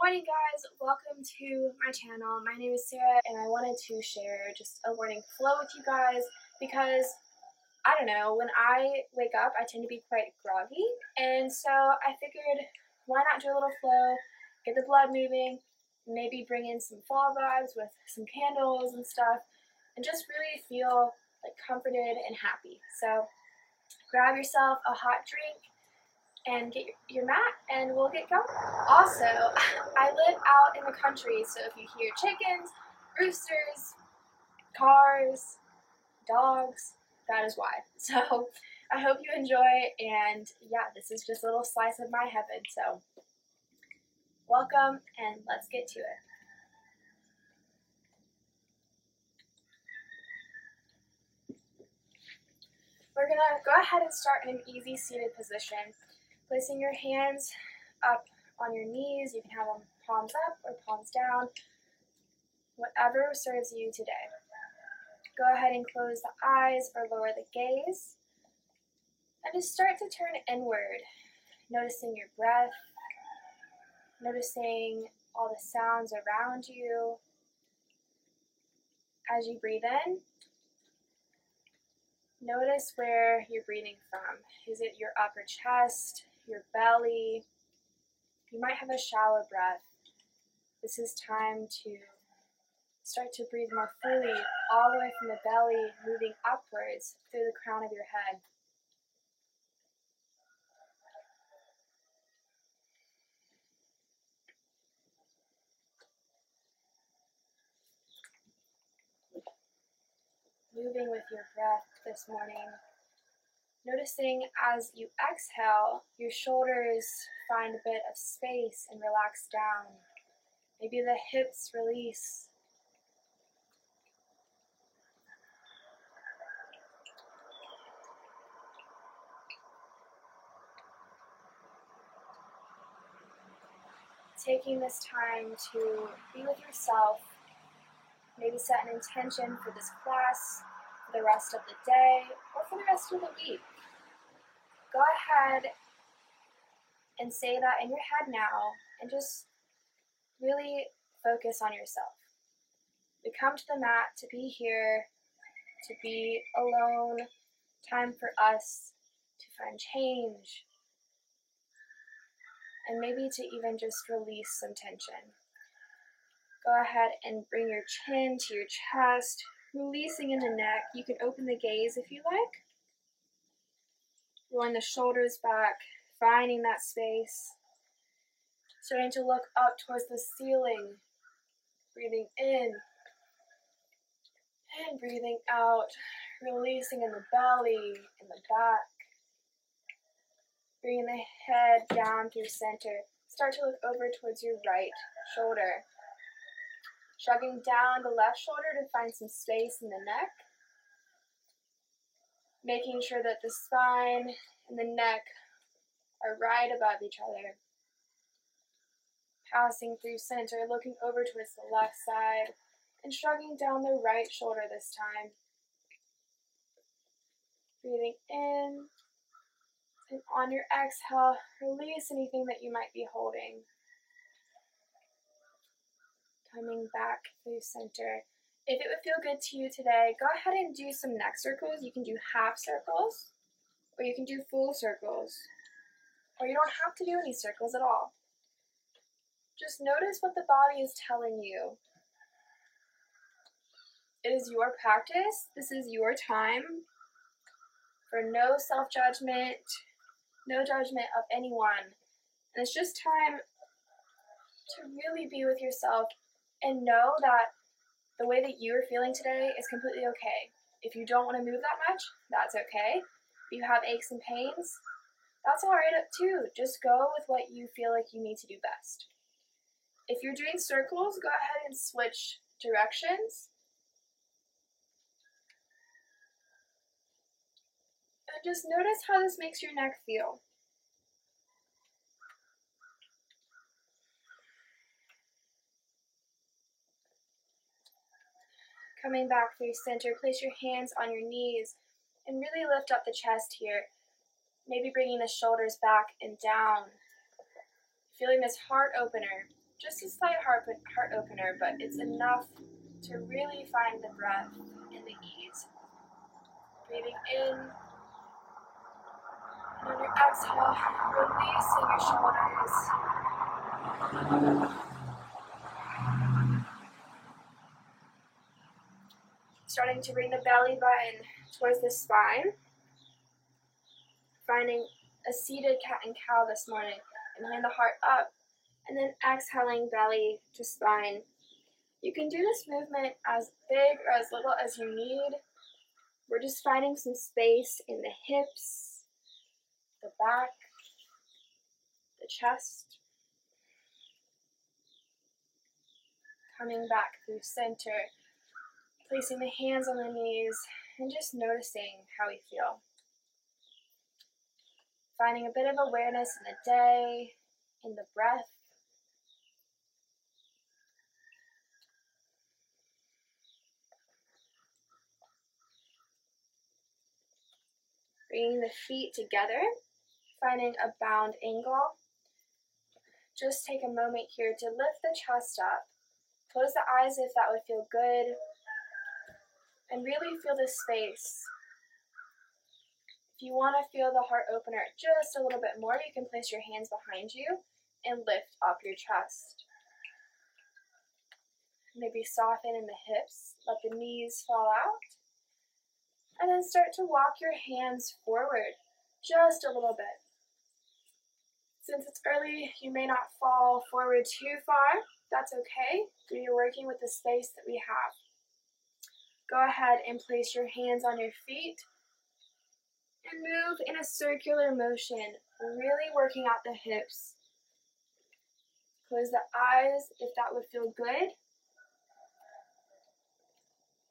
Morning guys, welcome to my channel. My name is Sarah and I wanted to share just a morning flow with you guys because I don't know, when I wake up I tend to be quite groggy, and so I figured why not do a little flow, get the blood moving, maybe bring in some fall vibes with some candles and stuff, and just really feel like comforted and happy. So grab yourself a hot drink and get your mat and we'll get going. Also, I live out in the country, so if you hear chickens, roosters, cars, dogs, that is why. So I hope you enjoy, and yeah, this is just a little slice of my heaven, so welcome and let's get to it. We're gonna go ahead and start in an easy seated position. Placing your hands up on your knees, you can have them palms up or palms down, whatever serves you today. Go ahead and close the eyes or lower the gaze, and just start to turn inward, noticing your breath, noticing all the sounds around you. As you breathe in, notice where you're breathing from. Is it your upper chest, your belly? You might have a shallow breath. This is time to start to breathe more fully, all the way from the belly, moving upwards through the crown of your head. Moving with your breath this morning. Noticing as you exhale, your shoulders find a bit of space and relax down. Maybe the hips release. Taking this time to be with yourself, maybe set an intention for this class, for the rest of the day, or for the rest of the week. Go ahead and say that in your head now, and just really focus on yourself. We come to the mat to be here, to be alone, time for us to find change, and maybe to even just release some tension. Go ahead and bring your chin to your chest, releasing in the neck. You can open the gaze if you like. Rolling the shoulders back, finding that space. Starting to look up towards the ceiling. Breathing in and breathing out. Releasing in the belly, in the back. Bringing the head down through center. Start to look over towards your right shoulder. Shrugging down the left shoulder to find some space in the neck. Making sure that the spine and the neck are right above each other. Passing through center, looking over towards the left side, and shrugging down the right shoulder this time. Breathing in, and on your exhale, release anything that you might be holding. Coming back through center. If it would feel good to you today, go ahead and do some neck circles. You can do half circles, or you can do full circles, or you don't have to do any circles at all. Just notice what the body is telling you. It is your practice. This is your time for no self-judgment, no judgment of anyone. And it's just time to really be with yourself and know that the way that you are feeling today is completely okay. If you don't want to move that much, that's okay. If you have aches and pains, that's alright too. Just go with what you feel like you need to do best. If you're doing circles, go ahead and switch directions. And just notice how this makes your neck feel. Coming back through center, place your hands on your knees and really lift up the chest here. Maybe bringing the shoulders back and down. Feeling this heart opener. Just a slight heart opener, but it's enough to really find the breath and the ease. Breathing in, and on your exhale, releasing your shoulders. Starting to bring the belly button towards the spine. Finding a seated cat and cow this morning. Inhaling the heart up, and then exhaling belly to spine. You can do this movement as big or as little as you need. We're just finding some space in the hips, the back, the chest. Coming back through center, placing the hands on the knees, and just noticing how we feel. Finding a bit of awareness in the day, in the breath. Bringing the feet together, finding a bound angle. Just take a moment here to lift the chest up. Close the eyes if that would feel good. And really feel this space. If you want to feel the heart opener just a little bit more, you can place your hands behind you and lift up your chest. Maybe soften in the hips, let the knees fall out. And then start to walk your hands forward just a little bit. Since it's early, you may not fall forward too far. That's okay. You're working with the space that we have. Go ahead and place your hands on your feet and move in a circular motion, really working out the hips. Close the eyes if that would feel good.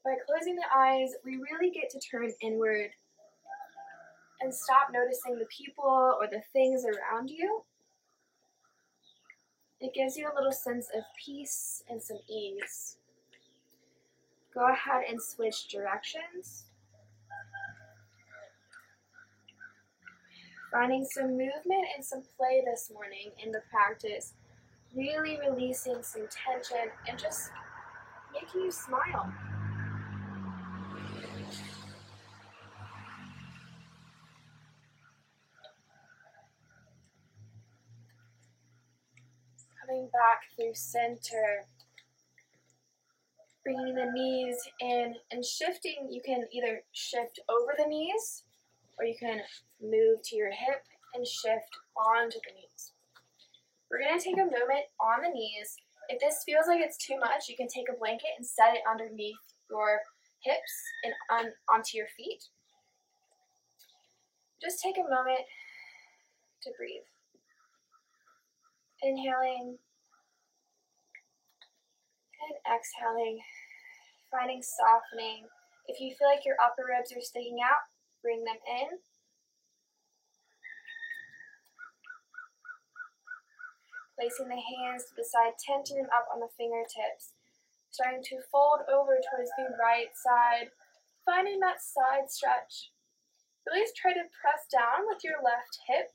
By closing the eyes, we really get to turn inward and stop noticing the people or the things around you. It gives you a little sense of peace and some ease. Go ahead and switch directions. Finding some movement and some play this morning in the practice. Really releasing some tension and just making you smile. Coming back through center. Bringing the knees in and shifting. You can either shift over the knees or you can move to your hip and shift onto the knees. We're going to take a moment on the knees. If this feels like it's too much, you can take a blanket and set it underneath your hips and onto your feet. Just take a moment to breathe. Inhaling and exhaling, finding softening. If you feel like your upper ribs are sticking out, bring them in. Placing the hands to the side, tenting them up on the fingertips. Starting to fold over towards the right side, finding that side stretch. Really try to press down with your left hip.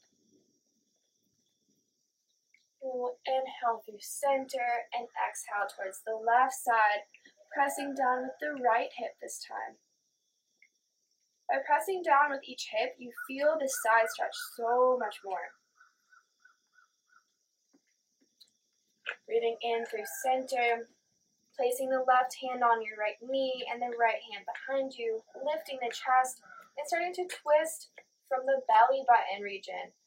And we'll inhale through center and exhale towards the left side, pressing down with the right hip this time. By pressing down with each hip, you feel the side stretch so much more. Breathing in through center, placing the left hand on your right knee and the right hand behind you, lifting the chest and starting to twist from the belly button region.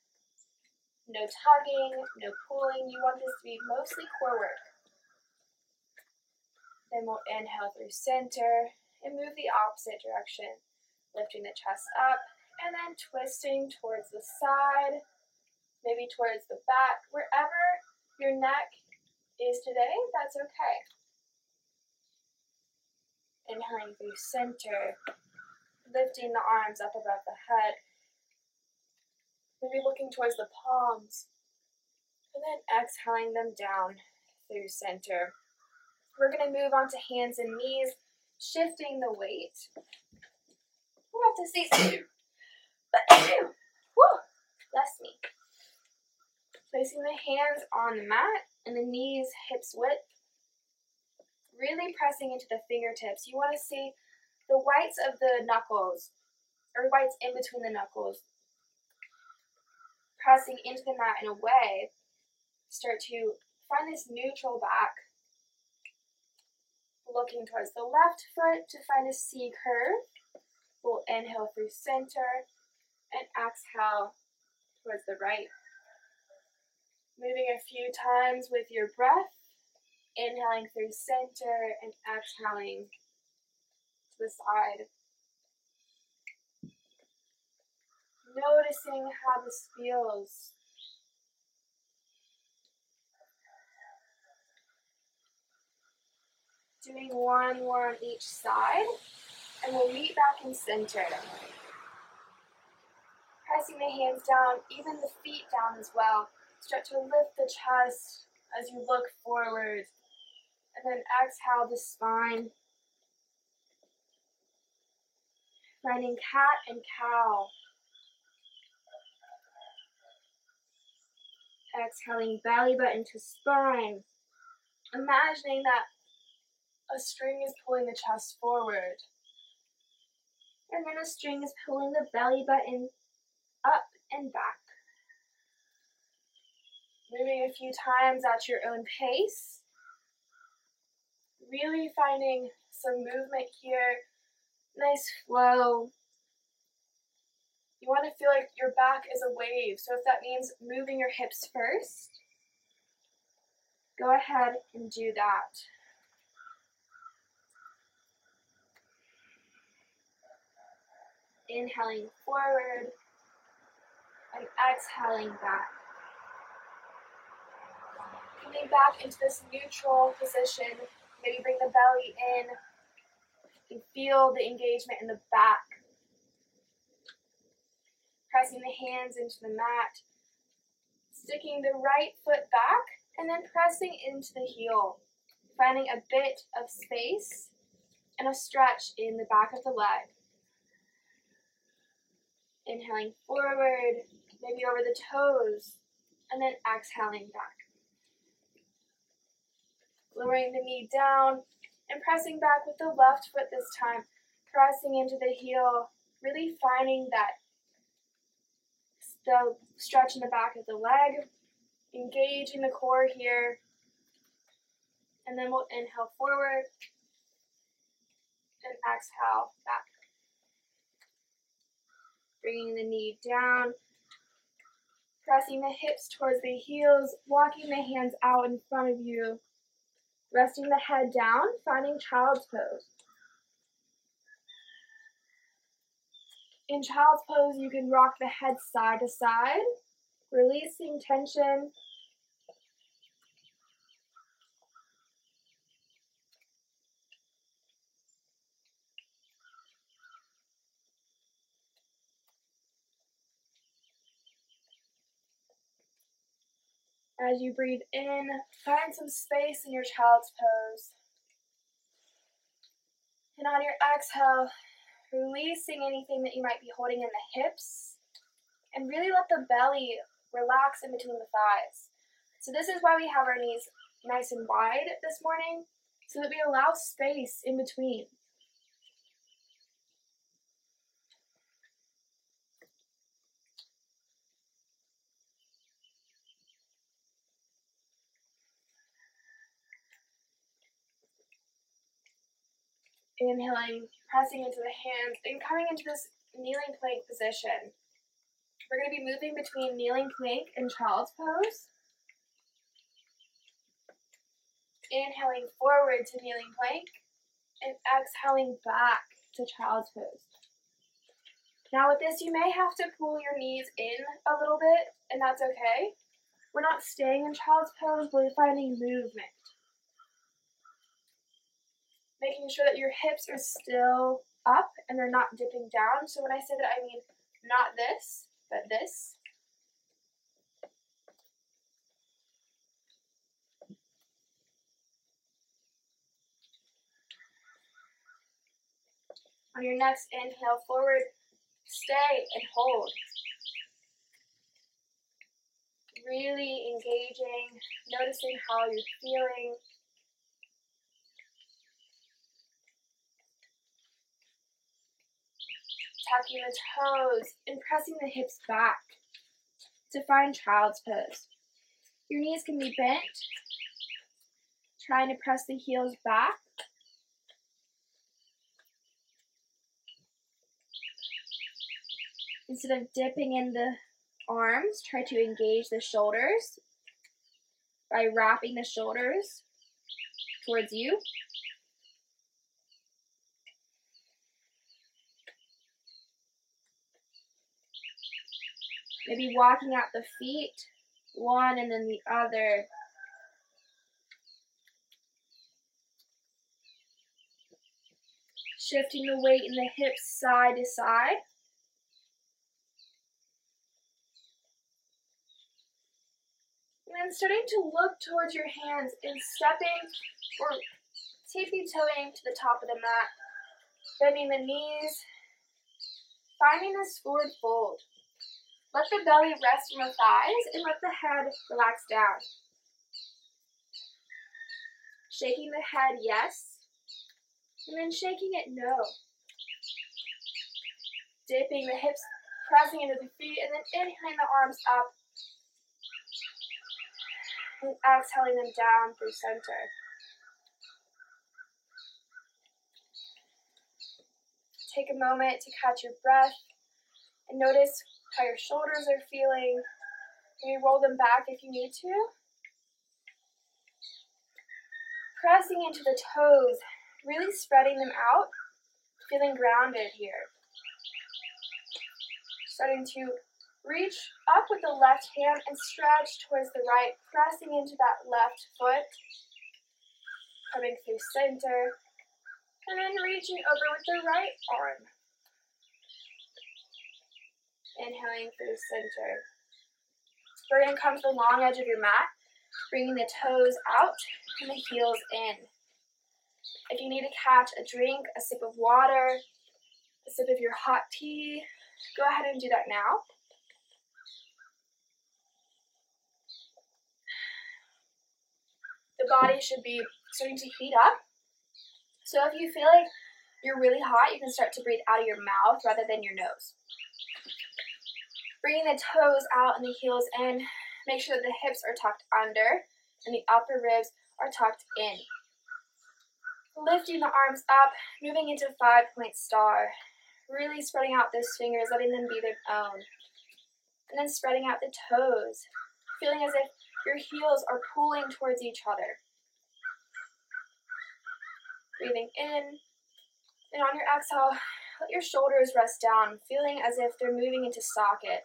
No tugging, no pulling. You want this to be mostly core work. Then we'll inhale through center and move the opposite direction, lifting the chest up and then twisting towards the side, maybe towards the back. Wherever your neck is today, that's okay. Inhaling through center, lifting the arms up above the head, maybe looking towards the palms, and then exhaling them down through center. We're going to move on to hands and knees, shifting the weight. We'll have to see some. Woo! Bless me. Placing the hands on the mat and the knees hips width. Really pressing into the fingertips. You want to see the whites of the knuckles, or whites in between the knuckles, pressing into the mat in a way. Start to find this neutral back. Looking towards the left foot to find a C curve. We'll inhale through center and exhale towards the right. Moving a few times with your breath. Inhaling through center and exhaling to the side. Noticing how this feels. Doing one more on each side, and we'll meet back in center. Pressing the hands down, even the feet down as well. Start to lift the chest as you look forward. And then exhale the spine. Finding cat and cow. Exhaling belly button to spine. Imagining that a string is pulling the chest forward. And then a string is pulling the belly button up and back. Moving a few times at your own pace. Really finding some movement here. Nice flow. You want to feel like your back is a wave. So if that means moving your hips first, go ahead and do that. Inhaling forward and exhaling back. Coming back into this neutral position. Maybe bring the belly in and feel the engagement in the back. Pressing the hands into the mat. Sticking the right foot back and then pressing into the heel. Finding a bit of space and a stretch in the back of the leg. Inhaling forward, maybe over the toes, and then exhaling back. Lowering the knee down and pressing back with the left foot this time. Pressing into the heel, really finding that the stretch in the back of the leg. Engaging the core here. And then we'll inhale forward and exhale back. Bringing the knee down. Pressing the hips towards the heels. Walking the hands out in front of you. Resting the head down, finding child's pose. In child's pose, you can rock the head side to side, releasing tension. As you breathe in, find some space in your child's pose. And on your exhale, releasing anything that you might be holding in the hips, and really let the belly relax in between the thighs. So this is why we have our knees nice and wide this morning, so that we allow space in between. Inhaling, pressing into the hands, and coming into this kneeling plank position. We're going to be moving between kneeling plank and child's pose. Inhaling forward to kneeling plank, and exhaling back to child's pose. Now with this, you may have to pull your knees in a little bit, and that's okay. We're not staying in child's pose, we're finding movement. Making sure that your hips are still up and they're not dipping down. So when I say that, I mean not this, but this. On your next inhale forward, stay and hold. really engaging, noticing how you're feeling. Tucking the toes and pressing the hips back to find child's pose. Your knees can be bent, trying to press the heels back. Instead of dipping in the arms, try to engage the shoulders by wrapping the shoulders towards you. Maybe walking out the feet, one and then the other. Shifting the weight in the hips side to side. And then starting to look towards your hands and stepping or tippy-toeing to the top of the mat. Bending the knees. Finding this forward fold. Let the belly rest on the thighs and let the head relax down. Shaking the head, yes. And then shaking it, no. Dipping the hips, pressing into the feet, and then inhaling the arms up. And exhaling them down through center. Take a moment to catch your breath and notice how your shoulders are feeling. Maybe roll them back if you need to. Pressing into the toes, really spreading them out, feeling grounded here. Starting to reach up with the left hand and stretch towards the right, pressing into that left foot. Coming through center, and then reaching over with the right arm. Inhaling through center. We're going to come to the long edge of your mat, bringing the toes out and the heels in. If you need to catch a drink, a sip of water, a sip of your hot tea, go ahead and do that now. The body should be starting to heat up. So if you feel like you're really hot, you can start to breathe out of your mouth rather than your nose. Bringing the toes out and the heels in. Make sure that the hips are tucked under and the upper ribs are tucked in. Lifting the arms up, moving into 5-point star. Really spreading out those fingers, letting them be their own. And then spreading out the toes, feeling as if your heels are pulling towards each other. Breathing in, and on your exhale, let your shoulders rest down, feeling as if they're moving into socket,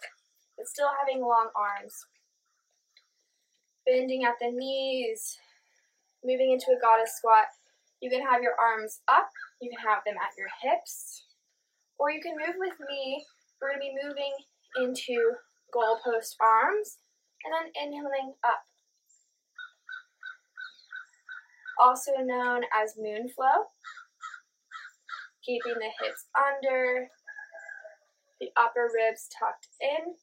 but still having long arms. Bending at the knees, moving into a goddess squat. You can have your arms up, you can have them at your hips, or you can move with me. We're going to be moving into goalpost arms, and then inhaling up. Also known as moon flow. Keeping the hips under, the upper ribs tucked in.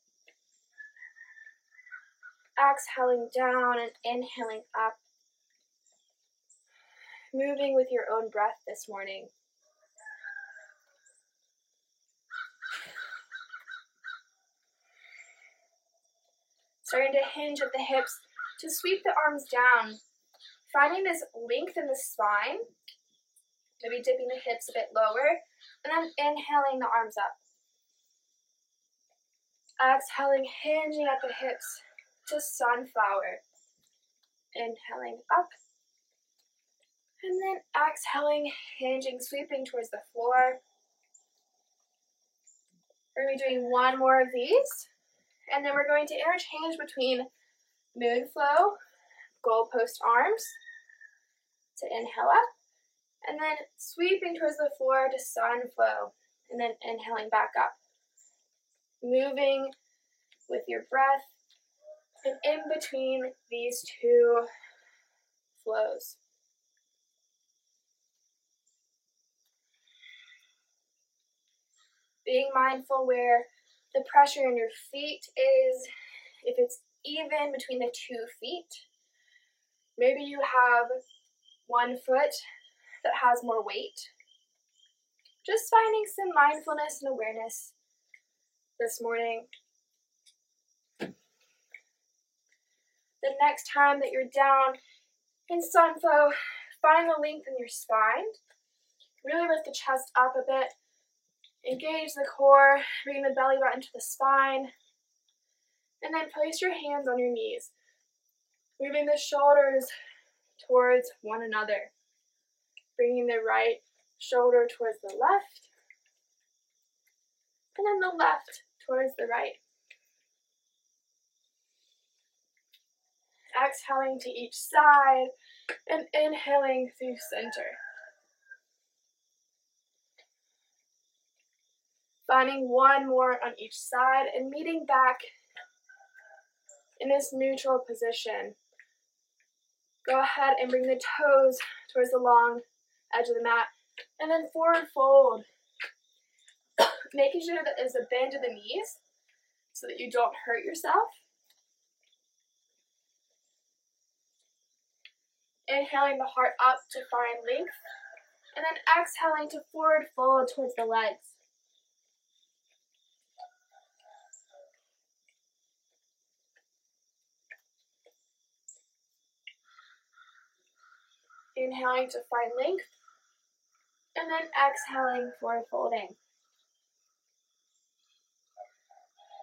Exhaling down and inhaling up. Moving with your own breath this morning. Starting to hinge at the hips to sweep the arms down. Finding this length in the spine. Maybe dipping the hips a bit lower, and then inhaling the arms up. Exhaling, hinging at the hips to sunflower. Inhaling up, and then exhaling, hinging, sweeping towards the floor. We're going to be doing one more of these, and then we're going to interchange between moon flow, goalpost arms, to inhale up, and then sweeping towards the floor to sun flow, and then inhaling back up. Moving with your breath, and in between these two flows. Being mindful where the pressure in your feet is, if it's even between the 2 feet. Maybe you have one foot that has more weight. Just finding some mindfulness and awareness this morning. The next time that you're down in Sunflow, find the length in your spine. Really lift the chest up a bit. Engage the core, bring the belly button to the spine. And then place your hands on your knees, moving the shoulders towards one another. Bringing the right shoulder towards the left, and then the left towards the right. Exhaling to each side and inhaling through center. Finding one more on each side and meeting back in this neutral position. Go ahead and bring the toes towards the long edge of the mat and then forward fold. Making sure that there's a bend in the knees so that you don't hurt yourself. Inhaling the heart up to find length, and then exhaling to forward fold towards the legs. Inhaling to find length, and then exhaling, forward folding.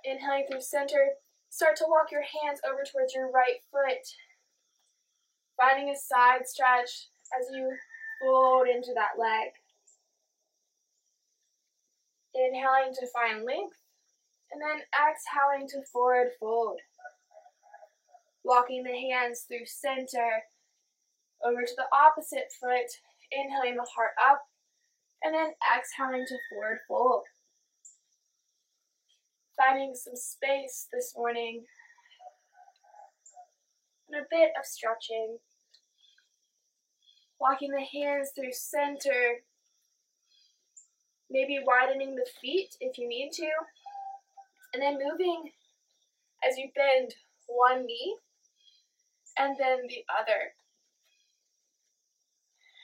Inhaling through center, start to walk your hands over towards your right foot, finding a side stretch as you fold into that leg. Inhaling to find length, and then exhaling to forward fold. Walking the hands through center, over to the opposite foot, inhaling the heart up, and then exhaling to forward fold. Finding some space this morning, and a bit of stretching. Walking the hands through center, maybe widening the feet if you need to, and then moving as you bend one knee and then the other.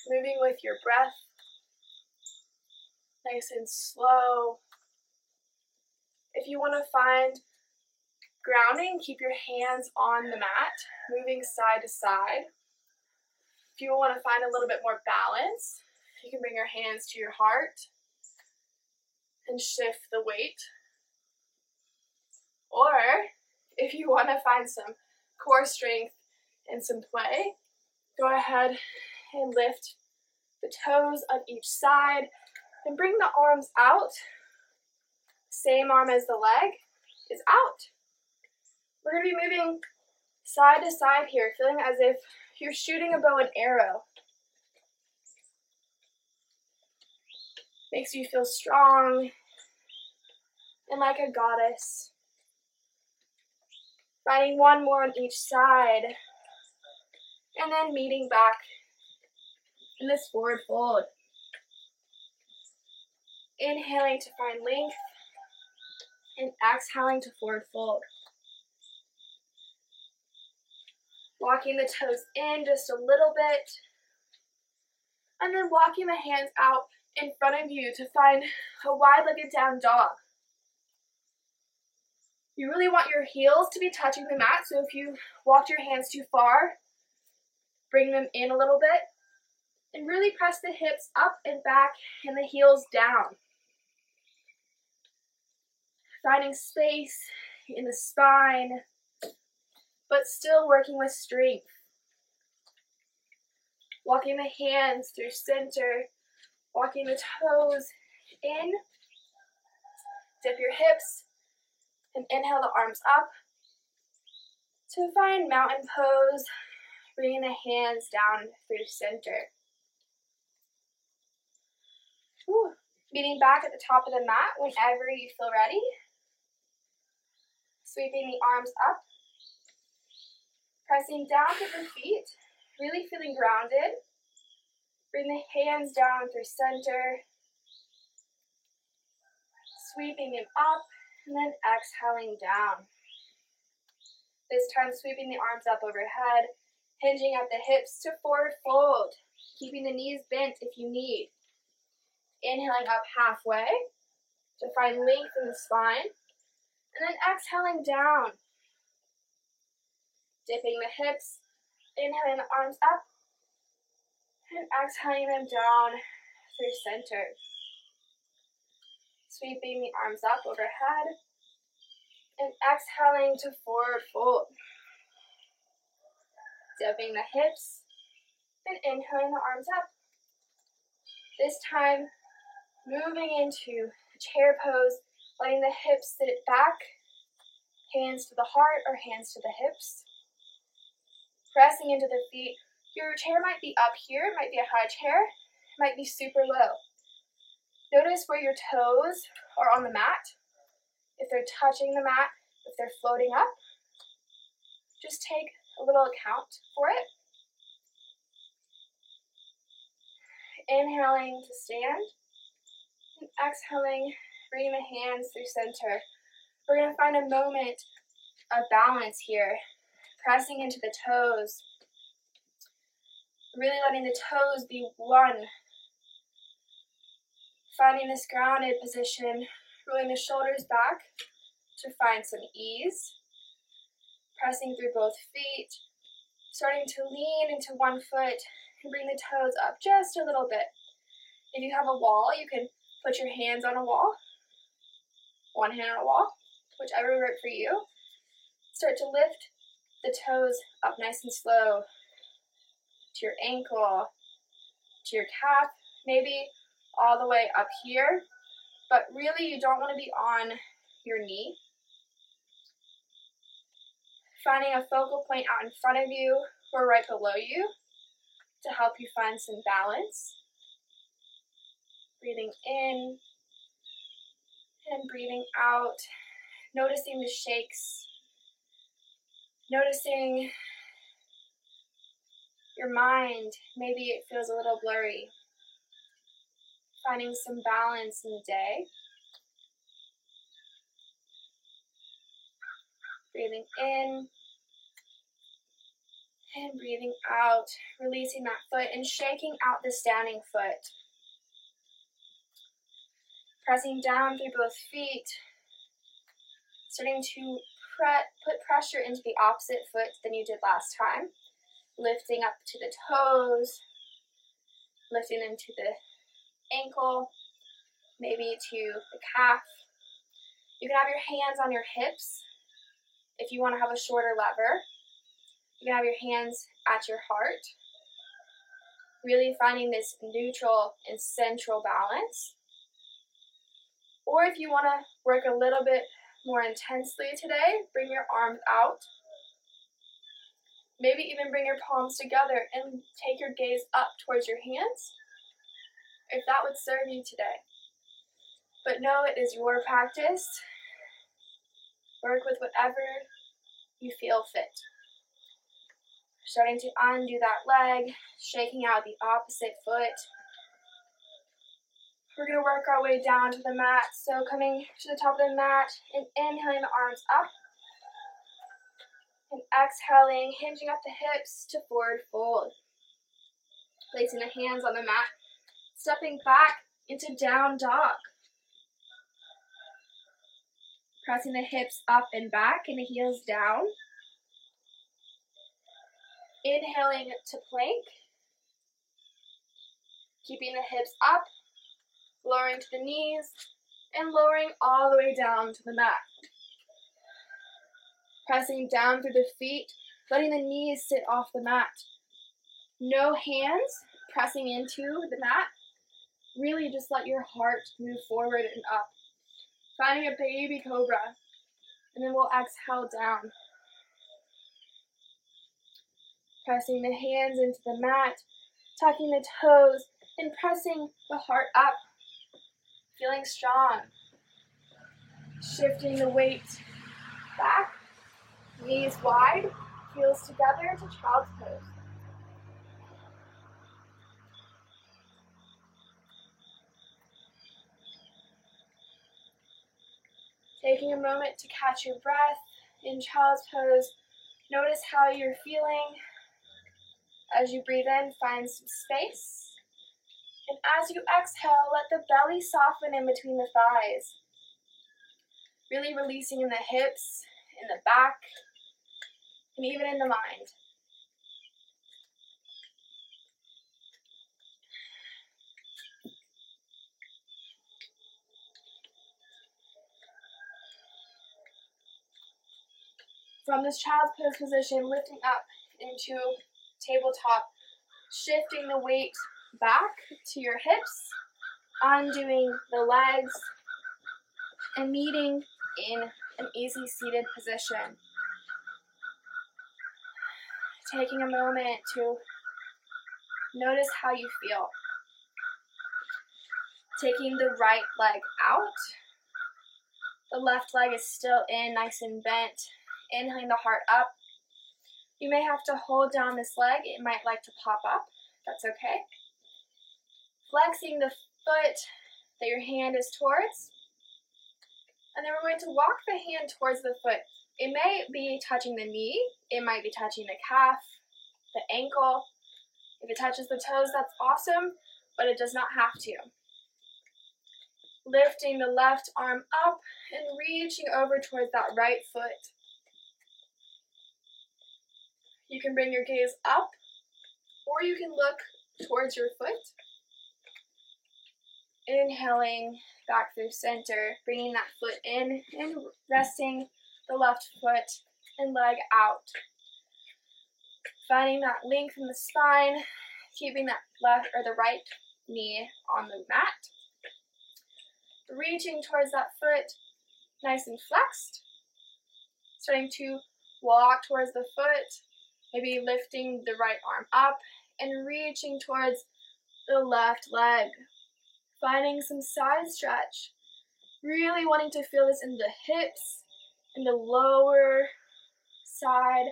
Moving with your breath, nice and slow. If you want to find grounding, keep your hands on the mat, moving side to side. If you want to find a little bit more balance, you can bring your hands to your heart and shift the weight. Or if you want to find some core strength and some play, go ahead and lift the toes on each side and bring the arms out. Same arm as the leg is out. We're going to be moving side to side here, feeling as if you're shooting a bow and arrow. Makes you feel strong and like a goddess. Finding one more on each side, and then meeting back in this forward fold. Inhaling to find length, and exhaling to forward fold. Walking the toes in just a little bit, and then walking the hands out in front of you to find a wide-legged down dog. You really want your heels to be touching the mat, so if you walked your hands too far, bring them in a little bit, and really press the hips up and back and the heels down. Finding space in the spine, but still working with strength. Walking the hands through center, walking the toes in, dip your hips, and inhale the arms up to find mountain pose, bringing the hands down through center. Meeting back at the top of the mat whenever you feel ready. Sweeping the arms up, pressing down to the feet, really feeling grounded. Bring the hands down through center, sweeping them up, and then exhaling down. This time sweeping the arms up overhead, hinging at the hips to forward fold, keeping the knees bent if you need. Inhaling up halfway to find length in the spine, and then exhaling down. Dipping the hips, inhaling the arms up, and exhaling them down through center. Sweeping the arms up overhead, and exhaling to forward fold. Dipping the hips, and inhaling the arms up. This time, moving into chair pose, letting the hips sit back, hands to the heart or hands to the hips. Pressing into the feet. Your chair might be up here, it might be a high chair, it might be super low. Notice where your toes are on the mat, if they're touching the mat, if they're floating up. Just take a little account for it. Inhaling to stand, and exhaling, bringing the hands through center. We're going to find a moment of balance here, pressing into the toes, really letting the toes be one. Finding this grounded position, rolling the shoulders back to find some ease. Pressing through both feet, starting to lean into one foot and bring the toes up just a little bit. If you have a wall, you can put your hands on a wall, one hand on a wall, whichever will work for you. Start to lift the toes up nice and slow to your ankle, to your calf, maybe all the way up here, but really you don't want to be on your knee. Finding a focal point out in front of you or right below you to help you find some balance. Breathing in and breathing out. Noticing the shakes. Noticing your mind. Maybe it feels a little blurry. Finding some balance in the day. Breathing in and breathing out, releasing that foot and shaking out the standing foot. Pressing down through both feet, starting to put pressure into the opposite foot than you did last time. Lifting up to the toes, lifting into the ankle, maybe to the calf. You can have your hands on your hips if you want to have a shorter lever. You can have your hands at your heart. Really finding this neutral and central balance. Or if you want to work a little bit more intensely today, bring your arms out. Maybe even bring your palms together and take your gaze up towards your hands, if that would serve you today. But know it is your practice. Work with whatever you feel fit. Starting to undo that leg, shaking out the opposite foot. We're going to work our way down to the mat. So coming to the top of the mat and inhaling the arms up. And exhaling, hinging up the hips to forward fold. Placing the hands on the mat. Stepping back into down dog. Pressing the hips up and back and the heels down. Inhaling to plank. Keeping the hips up. Lowering to the knees. And lowering all the way down to the mat. Pressing down through the feet. Letting the knees sit off the mat. No hands pressing into the mat. Really just let your heart move forward and up. Finding a baby cobra. And then we'll exhale down. Pressing the hands into the mat. Tucking the toes. And pressing the heart up. Feeling strong. Shifting the weight back. Knees wide. Heels together to child's pose. Taking a moment to catch your breath in child's pose, Notice how you're feeling. As you breathe in, find some space. And as you exhale, let the belly soften in between the thighs. Really releasing in the hips, in the back, and even in the mind. From this child's pose position, lifting up into tabletop, shifting the weight back to your hips, undoing the legs, and meeting in an easy seated position. Taking a moment to notice how you feel. Taking the right leg out. The left leg is still in, nice and bent. Inhaling the heart up. You may have to hold down this leg. It might like to pop up. That's okay. Flexing the foot that your hand is towards. And then we're going to walk the hand towards the foot. It may be touching the knee. It might be touching the calf, the ankle. If it touches the toes, that's awesome, but it does not have to. Lifting the left arm up and reaching over towards that right foot. You can bring your gaze up, or you can look towards your foot. Inhaling back through center, bringing that foot in and resting the left foot and leg out. Finding that length in the spine, keeping that left or the right knee on the mat. Reaching towards that foot, nice and flexed. Starting to walk towards the foot, maybe lifting the right arm up and reaching towards the left leg. Finding some side stretch. Really wanting to feel this in the hips, in the lower side.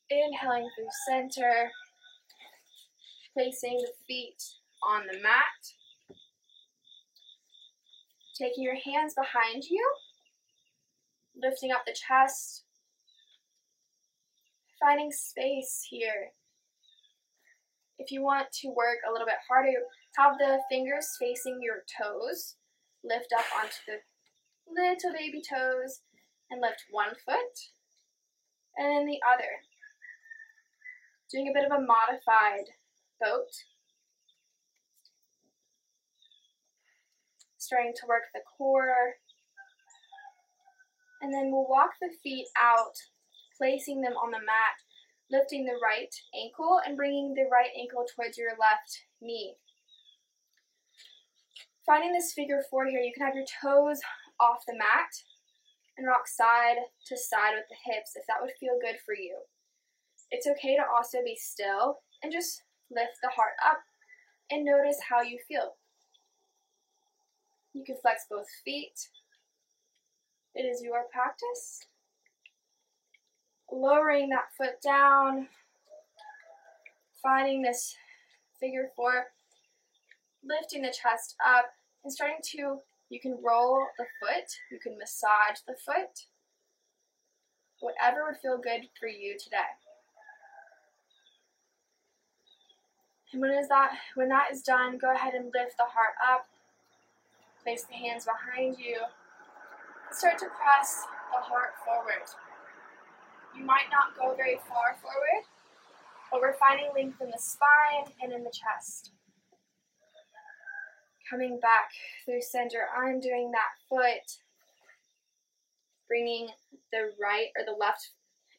Inhaling through center. Placing the feet on the mat. Taking your hands behind you. Lifting up the chest. Finding space here. If you want to work a little bit harder, have the fingers facing your toes. Lift up onto the little baby toes and lift one foot and then the other. Doing a bit of a modified boat. Starting to work the core. And then we'll walk the feet out, placing them on the mat. Lifting the right ankle and bringing the right ankle towards your left knee. Finding this figure four here, you can have your toes off the mat and rock side to side with the hips if that would feel good for you. It's okay to also be still and just lift the heart up and notice how you feel. You can flex both feet. It is your practice. Lowering that foot down, finding this figure four, lifting the chest up, and starting to, you can roll the foot, you can massage the foot, whatever would feel good for you today. And when that is done, go ahead and lift the heart up, place the hands behind you, and start to press the heart forward. You might not go very far forward, but we're finding length in the spine and in the chest. Coming back through center, undoing that foot, bringing the right or the left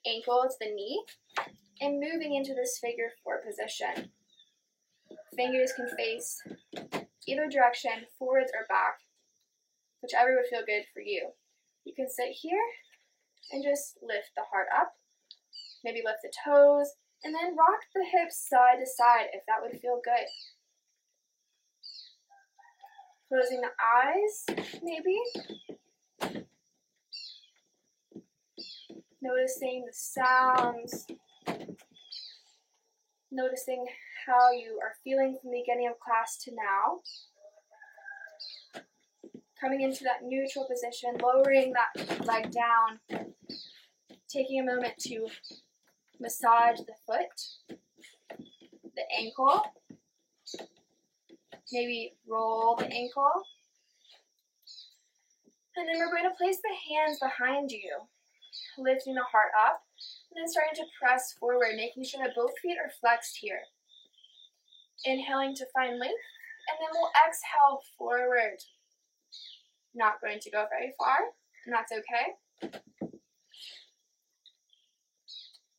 ankle to the knee, and moving into this figure four position. Fingers can face either direction, forwards or back, whichever would feel good for you. You can sit here and just lift the heart up, maybe lift the toes, and then rock the hips side to side if that would feel good. Closing the eyes, maybe. Noticing the sounds. Noticing how you are feeling from the beginning of class to now. Coming into that neutral position, lowering that leg down. Taking a moment to massage the foot, the ankle, maybe roll the ankle. And then we're going to place the hands behind you, lifting the heart up, and then starting to press forward, making sure that both feet are flexed here. Inhaling to find length, and then we'll exhale forward. Not going to go very far, and that's okay.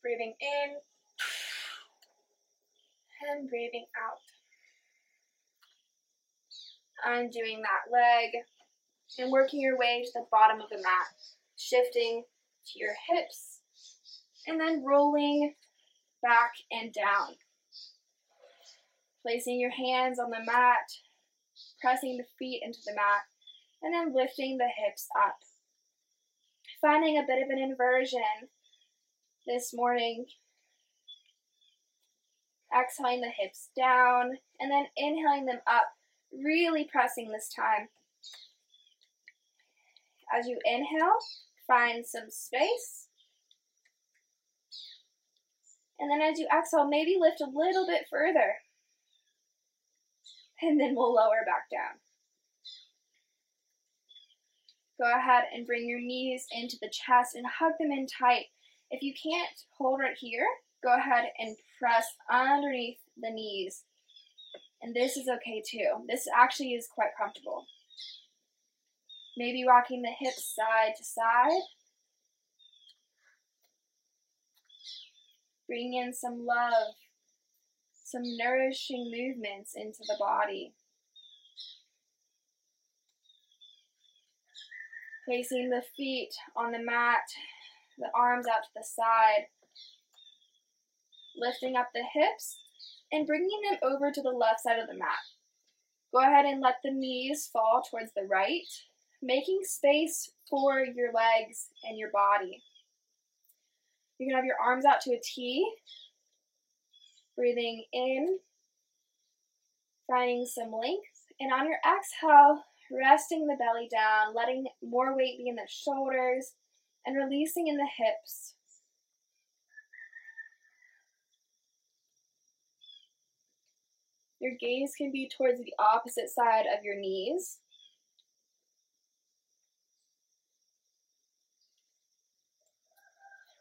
Breathing in, and breathing out. Undoing that leg, and working your way to the bottom of the mat, shifting to your hips, and then rolling back and down. Placing your hands on the mat, pressing the feet into the mat, and then lifting the hips up. Finding a bit of an inversion this morning. Exhaling the hips down, and then inhaling them up, really pressing this time. As you inhale, find some space. And then as you exhale, maybe lift a little bit further. And then we'll lower back down. Go ahead and bring your knees into the chest and hug them in tight. If you can't hold right here, go ahead and press underneath the knees. And this is okay too. This actually is quite comfortable. Maybe rocking the hips side to side. Bring in some love, some nourishing movements into the body. Placing the feet on the mat, the arms out to the side. Lifting up the hips and bringing them over to the left side of the mat. Go ahead and let the knees fall towards the right, making space for your legs and your body. You can have your arms out to a T. Breathing in, finding some length, and on your exhale, resting the belly down, letting more weight be in the shoulders, and releasing in the hips. Your gaze can be towards the opposite side of your knees.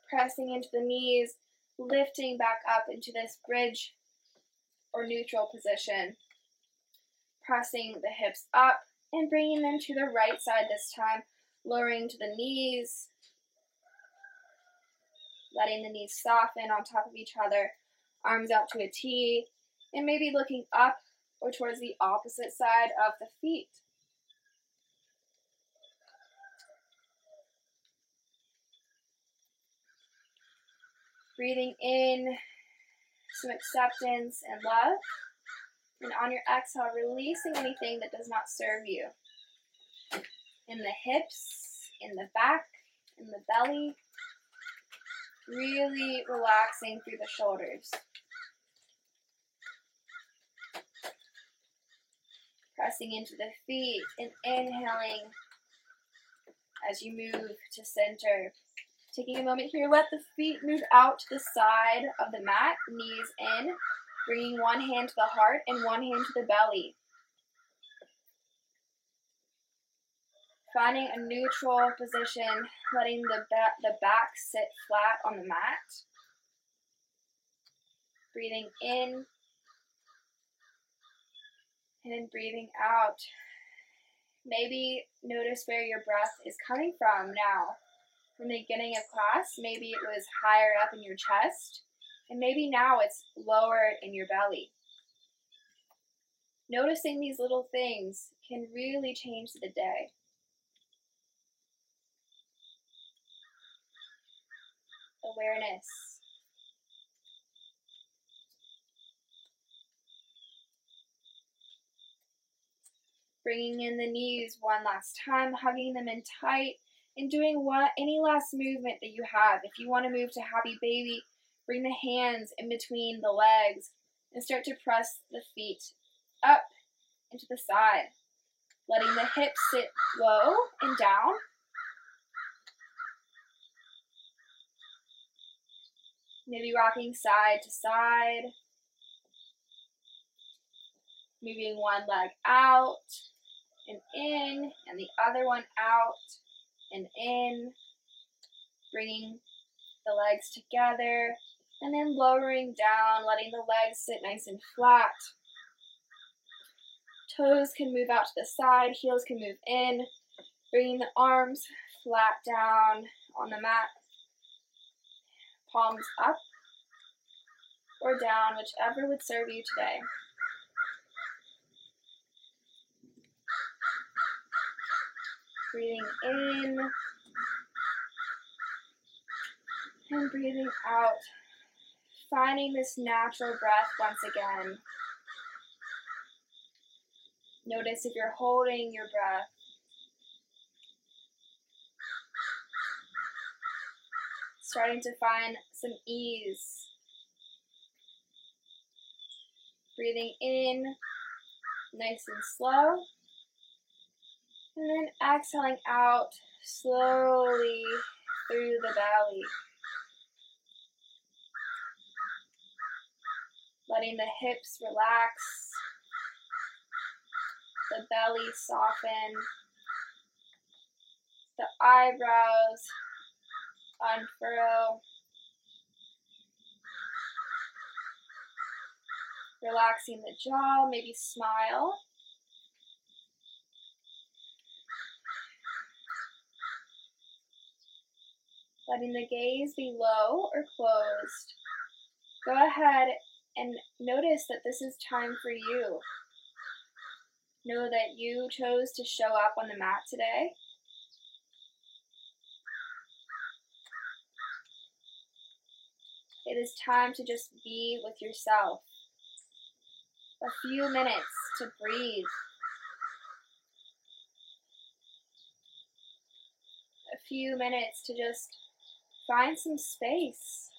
Pressing into the knees, lifting back up into this bridge or neutral position. Pressing the hips up and bringing them to the right side this time, lowering to the knees, letting the knees soften on top of each other, arms out to a T, and maybe looking up or towards the opposite side of the feet. Breathing in some acceptance and love. And on your exhale, releasing anything that does not serve you. In the hips, in the back, in the belly. Really relaxing through the shoulders. Pressing into the feet and inhaling as you move to center. Taking a moment here, let the feet move out to the side of the mat, knees in, bringing one hand to the heart and one hand to the belly. Finding a neutral position, letting the back sit flat on the mat. Breathing in and then breathing out. Maybe notice where your breath is coming from now. From the beginning of class, maybe it was higher up in your chest, and maybe now it's lower in your belly. Noticing these little things can really change the day. Awareness. Bringing in the knees one last time, hugging them in tight, and doing any last movement that you have. If you want to move to happy baby, bring the hands in between the legs and start to press the feet up into the side. Letting the hips sit low and down. Maybe rocking side to side, moving one leg out and in, and the other one out and in, bringing the legs together, and then lowering down, letting the legs sit nice and flat. Toes can move out to the side, heels can move in, bringing the arms flat down on the mat, palms up or down, whichever would serve you today. Breathing in and breathing out, finding this natural breath once again. Notice if you're holding your breath. Starting to find some ease. Breathing in, nice and slow. And then exhaling out slowly through the belly. Letting the hips relax, the belly soften, the eyebrows unfurl. Relaxing the jaw, maybe smile. Letting the gaze be low or closed. Go ahead and notice that this is time for you. Know that you chose to show up on the mat today. It is time to just be with yourself. A few minutes to breathe. A few minutes to just find some space.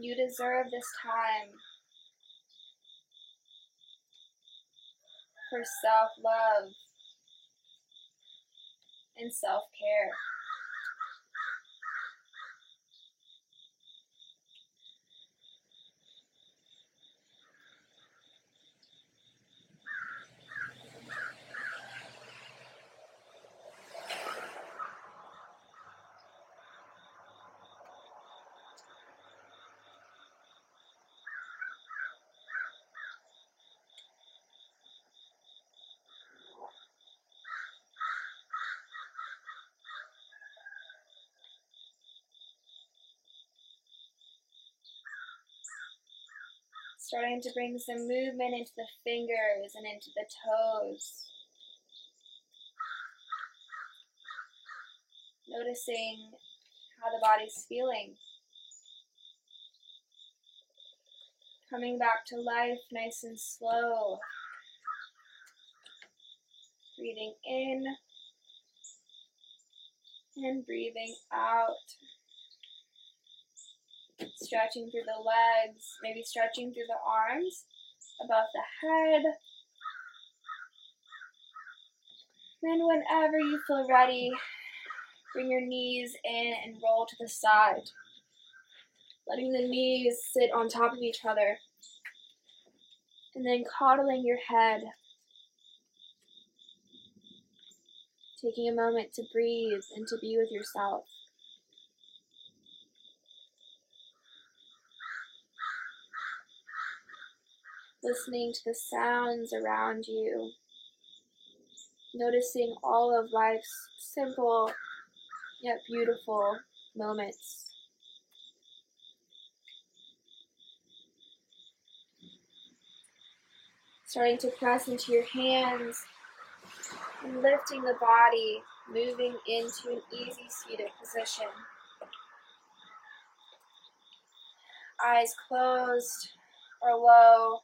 You deserve this time for self-love and self-care. Starting to bring some movement into the fingers and into the toes. Noticing how the body's feeling. Coming back to life nice and slow. Breathing in and breathing out. Stretching through the legs, maybe stretching through the arms, above the head. Then whenever you feel ready, bring your knees in and roll to the side. Letting the knees sit on top of each other. And then coddling your head. Taking a moment to breathe and to be with yourself. Listening to the sounds around you. Noticing all of life's simple yet beautiful moments. Starting to press into your hands and lifting the body, moving into an easy seated position. Eyes closed or low,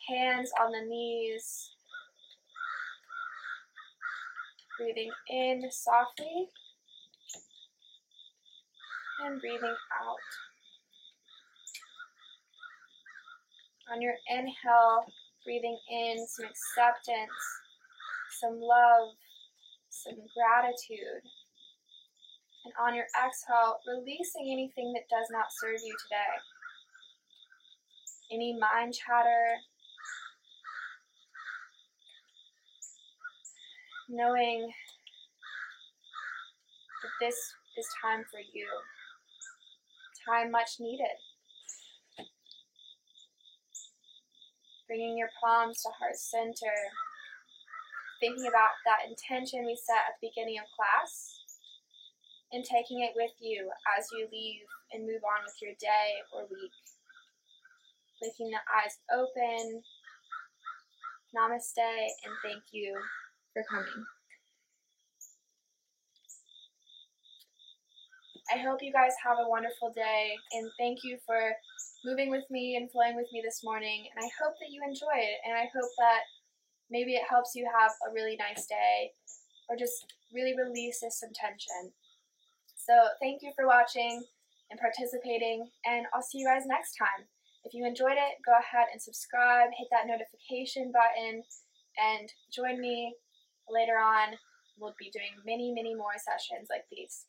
hands on the knees, Breathing in softly and breathing out. On your inhale, breathing in some acceptance, some love, some gratitude. And on your exhale, releasing anything that does not serve you today. Any mind chatter, knowing that this is time for you, time much needed. Bringing your palms to heart center, thinking about that intention we set at the beginning of class, and taking it with you as you leave and move on with your day or week. Leaving the eyes open. Namaste, and thank you for coming. I hope you guys have a wonderful day, and thank you for moving with me and flowing with me this morning, and I hope that you enjoy it, and I hope that maybe it helps you have a really nice day, or just really releases some tension. So thank you for watching and participating, and I'll see you guys next time. If you enjoyed it, go ahead and subscribe, hit that notification button, and join me later on. We'll be doing many, many more sessions like these.